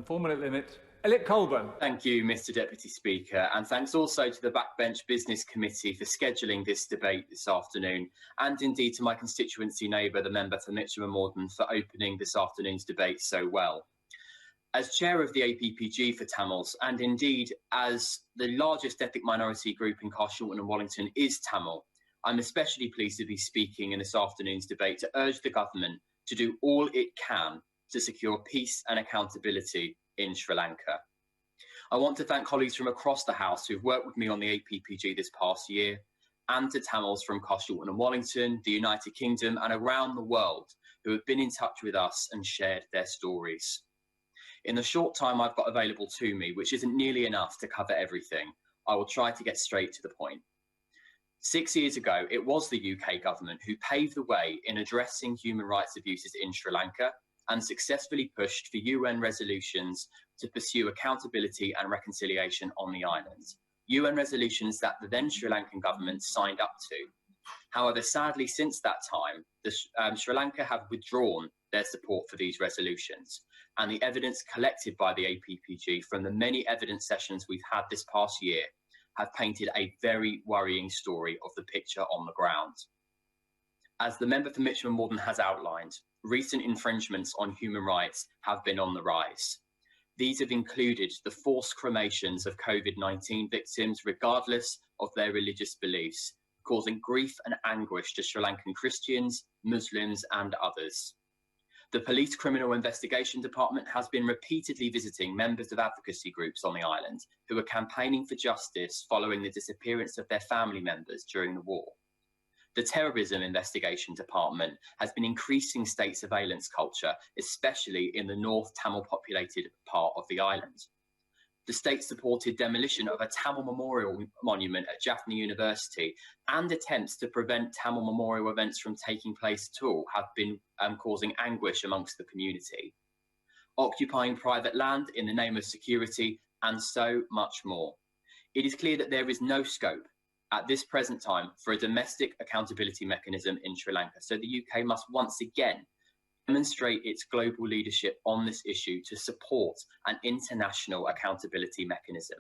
and 4 minute limit. Elliot Colburn. Thank you, Mr Deputy Speaker, and thanks also to the Backbench Business Committee for scheduling this debate this afternoon, and indeed to my constituency neighbour, the member for Mitcham and Morden, for opening this afternoon's debate so well. As chair of the APPG for Tamils, and indeed as the largest ethnic minority group in Carshalton and Wallington is Tamil, I'm especially pleased to be speaking in this afternoon's debate to urge the government to do all it can to secure peace and accountability in Sri Lanka. I want to thank colleagues from across the House who've worked with me on the APPG this past year, and to Tamils from Carshalton and Wallington, the United Kingdom and around the world who have been in touch with us and shared their stories. In the short time I've got available to me, which isn't nearly enough to cover everything, I will try to get straight to the point. 6 years ago, it was the UK government who paved the way in addressing human rights abuses in Sri Lanka and successfully pushed for UN resolutions to pursue accountability and reconciliation on the island. UN resolutions that the then Sri Lankan government signed up to. However, sadly, since that time, Sri Lanka have withdrawn their support for these resolutions, and the evidence collected by the APPG from the many evidence sessions we've had this past year have painted a very worrying story of the picture on the ground. As the member for Mitcham and Morden has outlined, recent infringements on human rights have been on the rise. These have included the forced cremations of COVID-19 victims, regardless of their religious beliefs, causing grief and anguish to Sri Lankan Christians, Muslims, and others. The Police Criminal Investigation Department has been repeatedly visiting members of advocacy groups on the island who are campaigning for justice following the disappearance of their family members during the war. The Terrorism Investigation Department has been increasing state surveillance culture, especially in the North Tamil populated part of the island. The state-supported demolition of a Tamil memorial monument at Jaffna University and attempts to prevent Tamil memorial events from taking place at all have been causing anguish amongst the community. Occupying private land in the name of security, and so much more. It is clear that there is no scope at this present time for a domestic accountability mechanism in Sri Lanka, so the UK must once again demonstrate its global leadership on this issue to support an international accountability mechanism.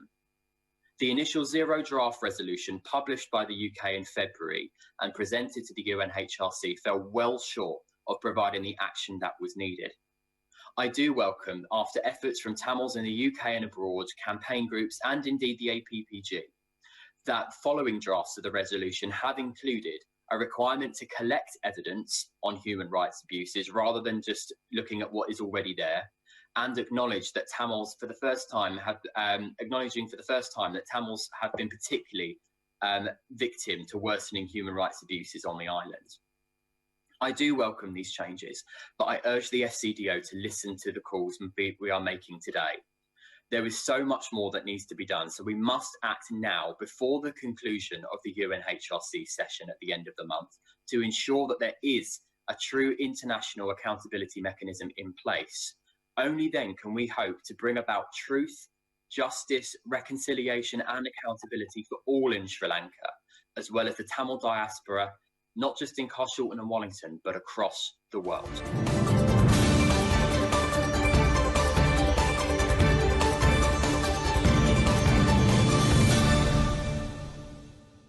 The initial zero draft resolution published by the UK in February and presented to the UNHRC fell well short of providing the action that was needed. I do welcome, after efforts from Tamils in the UK and abroad, campaign groups and indeed the APPG, that following drafts of the resolution have included a requirement to collect evidence on human rights abuses rather than just looking at what is already there, and acknowledge that Tamils for the first time have that Tamils have been particularly victim to worsening human rights abuses on the island. I do welcome these changes, but I urge the FCDO to listen to the calls we are making today. There is so much more that needs to be done, so we must act now before the conclusion of the UNHRC session at the end of the month to ensure that there is a true international accountability mechanism in place. Only then can we hope to bring about truth, justice, reconciliation and accountability for all in Sri Lanka, as well as the Tamil diaspora, not just in Carshalton and Wallington, but across the world.